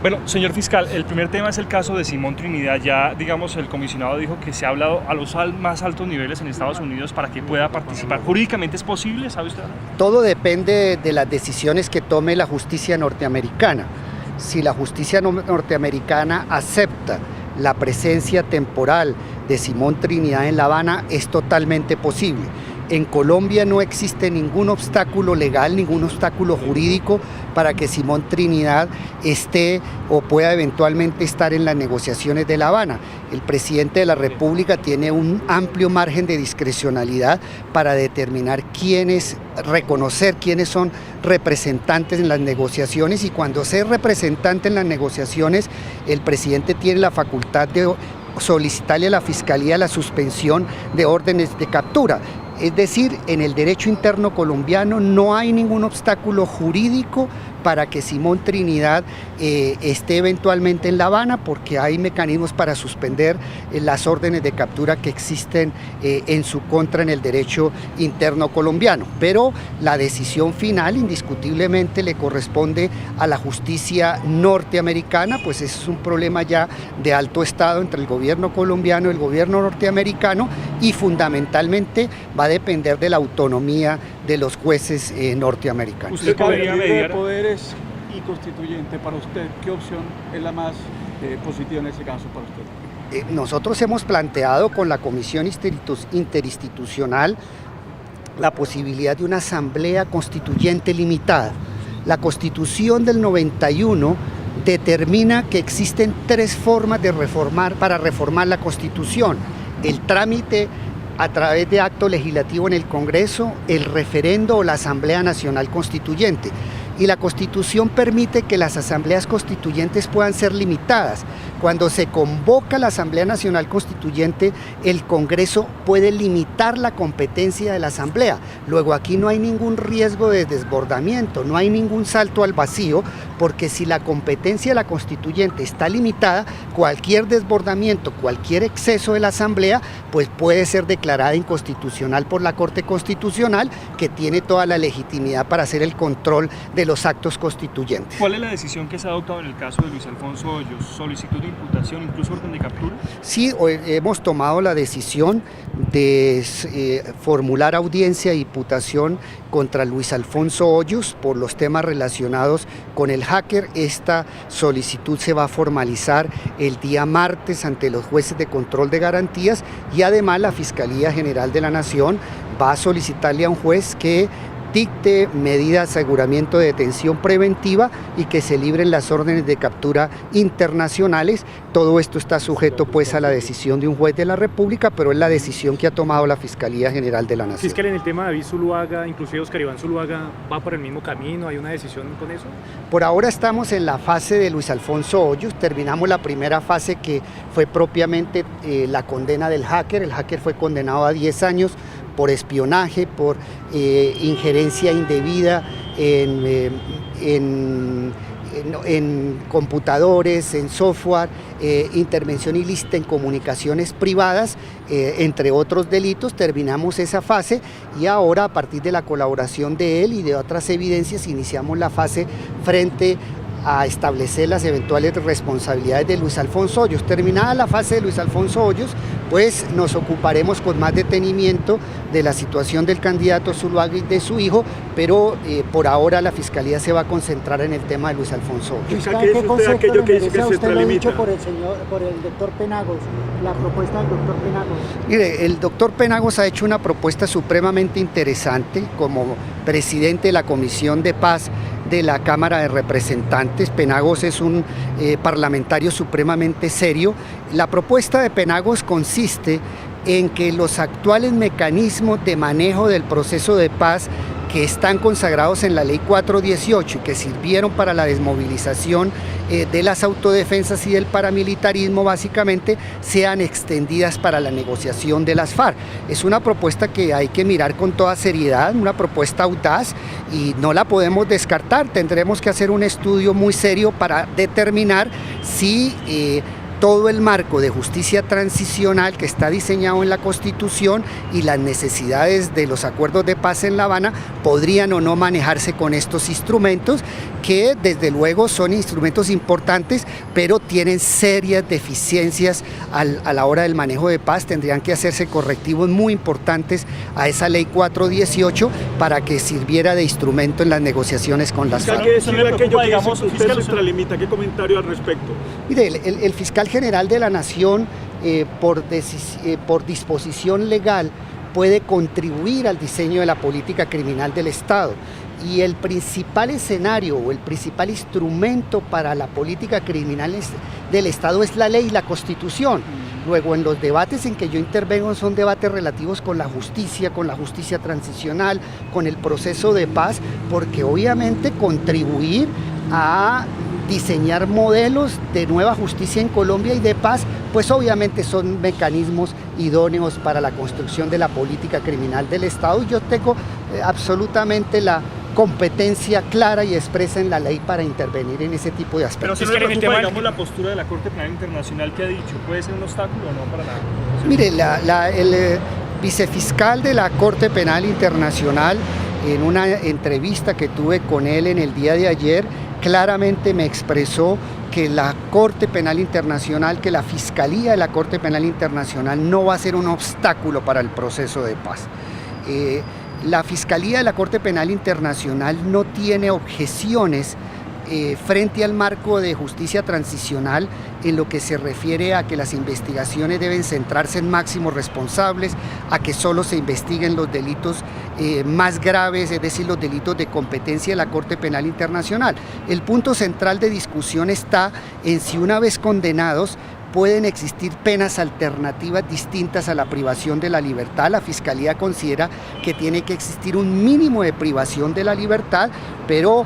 Bueno, señor fiscal, el primer tema es el caso de Simón Trinidad. Ya, digamos, el comisionado dijo que se ha hablado a los más altos niveles en Estados Unidos para que pueda participar. ¿Jurídicamente es posible, sabe usted? Todo depende de las decisiones que tome la justicia norteamericana. Si la justicia norteamericana acepta la presencia temporal de Simón Trinidad en La Habana, es totalmente posible. En Colombia no existe ningún obstáculo legal, ningún obstáculo jurídico para que Simón Trinidad esté o pueda eventualmente estar en las negociaciones de La Habana. El presidente de la República tiene un amplio margen de discrecionalidad para determinar reconocer quiénes son representantes en las negociaciones, y cuando sea representante en las negociaciones, el presidente tiene la facultad de solicitarle a la Fiscalía la suspensión de órdenes de captura. Es decir, en el derecho interno colombiano no hay ningún obstáculo jurídico para que Simón Trinidad esté eventualmente en La Habana, porque hay mecanismos para suspender las órdenes de captura que existen en su contra en el derecho interno colombiano. Pero la decisión final indiscutiblemente le corresponde a la justicia norteamericana, pues ese es un problema ya de alto estado entre el gobierno colombiano y el gobierno norteamericano, y fundamentalmente va a depender de la autonomía de los jueces norteamericanos. ¿Usted podría mediar? De poderes y constituyente, para usted, ¿qué opción es la más positiva en ese caso para usted? Nosotros hemos planteado con la Comisión Interinstitucional la posibilidad de una asamblea constituyente limitada. La Constitución del 91 determina que existen tres formas para reformar la Constitución: el trámite a través de acto legislativo en el Congreso, el referendo o la Asamblea Nacional Constituyente. Y la Constitución permite que las asambleas constituyentes puedan ser limitadas. Cuando se convoca la Asamblea Nacional Constituyente, el Congreso puede limitar la competencia de la Asamblea. Luego aquí no hay ningún riesgo de desbordamiento, no hay ningún salto al vacío, porque si la competencia de la Constituyente está limitada, cualquier desbordamiento, cualquier exceso de la Asamblea, pues puede ser declarada inconstitucional por la Corte Constitucional, que tiene toda la legitimidad para hacer el control de los actos constituyentes. ¿Cuál es la decisión que se ha adoptado en el caso de Luis Alfonso Hoyos? ¿Solicitud de imputación, incluso orden de captura? Sí, hoy hemos tomado la decisión de formular audiencia de imputación contra Luis Alfonso Hoyos por los temas relacionados con el hacker. Esta solicitud se va a formalizar el día martes ante los jueces de control de garantías, y además la Fiscalía General de la Nación va a solicitarle a un juez que dicte medidas de aseguramiento de detención preventiva y que se libren las órdenes de captura internacionales. Todo esto está sujeto pues a la decisión de un juez de la República, pero es la decisión que ha tomado la Fiscalía General de la Nación. Fiscal, en el tema de David Zuluaga, inclusive Oscar Iván Zuluaga, ¿va por el mismo camino? ¿Hay una decisión con eso? Por ahora estamos en la fase de Luis Alfonso Hoyos. Terminamos la primera fase, que fue propiamente la condena del hacker. El hacker fue condenado a 10 años por espionaje, por injerencia indebida en computadores, en software, intervención ilícita en comunicaciones privadas, entre otros delitos. Terminamos esa fase y ahora, a partir de la colaboración de él y de otras evidencias, iniciamos la fase frente a establecer las eventuales responsabilidades de Luis Alfonso Hoyos. Terminada la fase de Luis Alfonso Hoyos, pues nos ocuparemos con más detenimiento de la situación del candidato Zuluaga y de su hijo, pero por ahora la Fiscalía se va a concentrar en el tema de Luis Alfonso Hoyos. ¿Qué concepto le merece a usted lo dicho por el doctor Penagos, la propuesta del doctor Penagos? Mire, el doctor Penagos ha hecho una propuesta supremamente interesante como presidente de la Comisión de Paz de la Cámara de Representantes. Penagos es un parlamentario supremamente serio. La propuesta de Penagos consiste en que los actuales mecanismos de manejo del proceso de paz, que están consagrados en la Ley 418 y que sirvieron para la desmovilización de las autodefensas y del paramilitarismo, básicamente sean extendidas para la negociación de las FARC. Es una propuesta que hay que mirar con toda seriedad, una propuesta audaz, y no la podemos descartar. Tendremos que hacer un estudio muy serio para determinar si todo el marco de justicia transicional que está diseñado en la Constitución y las necesidades de los acuerdos de paz en La Habana podrían o no manejarse con estos instrumentos, que desde luego son instrumentos importantes, pero tienen serias deficiencias a la hora del manejo de paz. Tendrían que hacerse correctivos muy importantes a esa ley 418 para que sirviera de instrumento en las negociaciones con las FARC. ¿Qué decirle aquello que digamos, usted se extralimita? ¿Qué comentario al respecto? Mire, el fiscal general de la Nación, por disposición legal, puede contribuir al diseño de la política criminal del Estado. Y el principal escenario o el principal instrumento para la política criminal del Estado es la ley y la Constitución. Luego, en los debates en que yo intervengo son debates relativos con la justicia transicional, con el proceso de paz, porque obviamente contribuir a diseñar modelos de nueva justicia en Colombia y de paz, pues obviamente son mecanismos idóneos para la construcción de la política criminal del Estado. Y yo tengo absolutamente la competencia clara y expresa en la ley para intervenir en ese tipo de aspectos. Pero si no le preocupa, digamos, la postura de la Corte Penal Internacional que ha dicho, ¿puede ser un obstáculo o no para la...? Mire, el vicefiscal de la Corte Penal Internacional, en una entrevista que tuve con él en el día de ayer, claramente me expresó que la Corte Penal Internacional, que la Fiscalía de la Corte Penal Internacional no va a ser un obstáculo para el proceso de paz. La Fiscalía de la Corte Penal Internacional no tiene objeciones frente al marco de justicia transicional en lo que se refiere a que las investigaciones deben centrarse en máximos responsables, a que solo se investiguen los delitos más graves, es decir, los delitos de competencia de la Corte Penal Internacional. El punto central de discusión está en si una vez condenados pueden existir penas alternativas distintas a la privación de la libertad. La Fiscalía considera que tiene que existir un mínimo de privación de la libertad, pero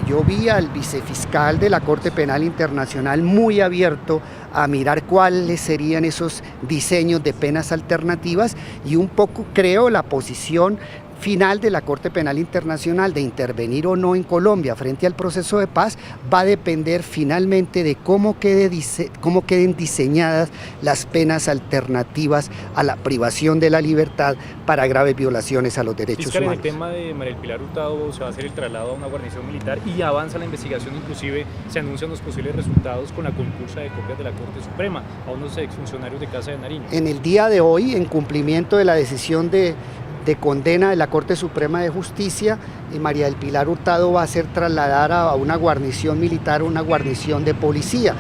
yo vi al vicefiscal de la Corte Penal Internacional muy abierto a mirar cuáles serían esos diseños de penas alternativas, y un poco creo la posición final de la Corte Penal Internacional de intervenir o no en Colombia frente al proceso de paz va a depender finalmente de cómo queden diseñadas las penas alternativas a la privación de la libertad para graves violaciones a los derechos Fiscal, humanos. en el tema de María del Pilar Hurtado se va a hacer el traslado a una guarnición militar y avanza la investigación, inclusive se anuncian los posibles resultados con la concursa de copias de la Corte Suprema a unos exfuncionarios de Casa de Nariño. En el día de hoy, en cumplimiento de la decisión de condena de la Corte Suprema de Justicia, María del Pilar Hurtado va a ser trasladada a una guarnición militar, una guarnición de policía.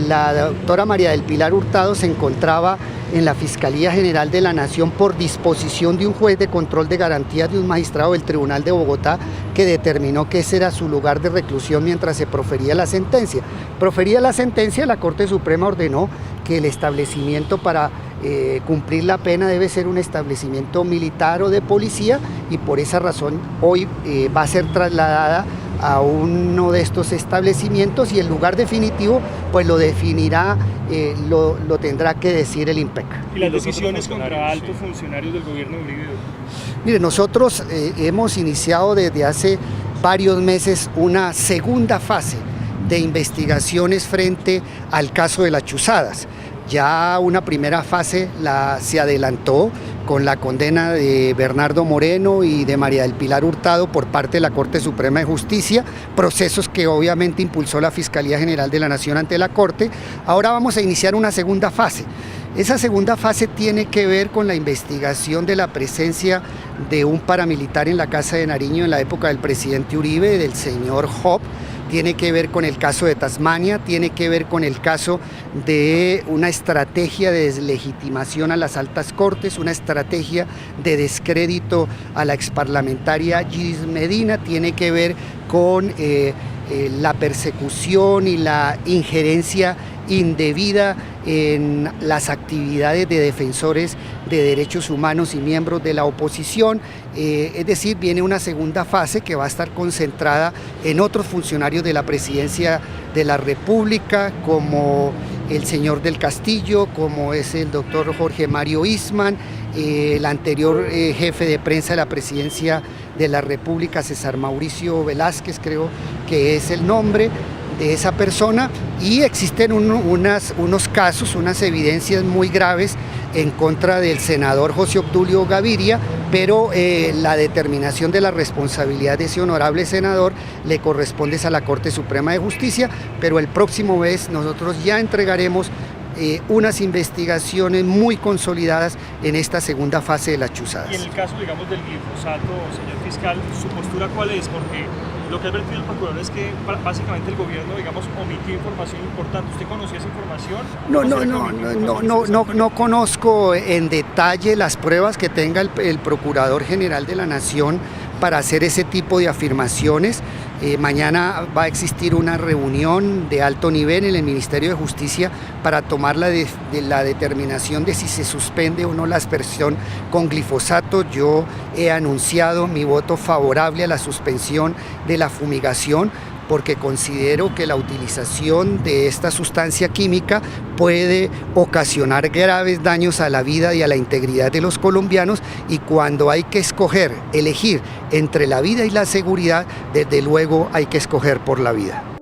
La doctora María del Pilar Hurtado se encontraba en la Fiscalía General de la Nación por disposición de un juez de control de garantías de un magistrado del Tribunal de Bogotá que determinó que ese era su lugar de reclusión mientras se profería la sentencia. Proferida la sentencia, la Corte Suprema ordenó que el establecimiento para cumplir la pena debe ser un establecimiento militar o de policía, y por esa razón hoy va a ser trasladada a uno de estos establecimientos, y el lugar definitivo pues lo definirá, lo tendrá que decir el IMPEC. ¿Y las decisiones contra altos funcionarios del gobierno de Uribe? Mire, nosotros hemos iniciado desde hace varios meses una segunda fase de investigaciones frente al caso de las chuzadas. Ya una primera fase se adelantó con la condena de Bernardo Moreno y de María del Pilar Hurtado por parte de la Corte Suprema de Justicia, procesos que obviamente impulsó la Fiscalía General de la Nación ante la Corte. Ahora vamos a iniciar una segunda fase. Esa segunda fase tiene que ver con la investigación de la presencia de un paramilitar en la Casa de Nariño en la época del presidente Uribe, del señor Job. Tiene que ver con el caso de Tasmania, tiene que ver con el caso de una estrategia de deslegitimación a las altas cortes, una estrategia de descrédito a la exparlamentaria Gis Medina, tiene que ver con la persecución y la injerencia indebida en las actividades de defensores de derechos humanos y miembros de la oposición. Es decir, viene una segunda fase que va a estar concentrada en otros funcionarios de la Presidencia de la República, como el señor del Castillo, como es el doctor Jorge Mario Isman, el anterior jefe de prensa de la Presidencia de la República, César Mauricio Velázquez, creo que es el nombre. de esa persona, y existen unos casos, unas evidencias muy graves en contra del senador José Obdulio Gaviria, pero la determinación de la responsabilidad de ese honorable senador le corresponde a la Corte Suprema de Justicia, pero el próximo mes nosotros ya entregaremos unas investigaciones muy consolidadas en esta segunda fase de las chuzadas. Y en el caso, digamos, del glifosato, señor fiscal, ¿su postura cuál es? Porque lo que ha advertido el procurador es que básicamente el gobierno, digamos, omitió información importante. ¿Usted conocía esa información? No conozco en detalle las pruebas que tenga el Procurador General de la Nación para hacer ese tipo de afirmaciones. Mañana va a existir una reunión de alto nivel en el Ministerio de Justicia para tomar la determinación de si se suspende o no la aspersión con glifosato. Yo he anunciado mi voto favorable a la suspensión de la fumigación, porque considero que la utilización de esta sustancia química puede ocasionar graves daños a la vida y a la integridad de los colombianos, y cuando hay que elegir entre la vida y la seguridad, desde luego hay que escoger por la vida.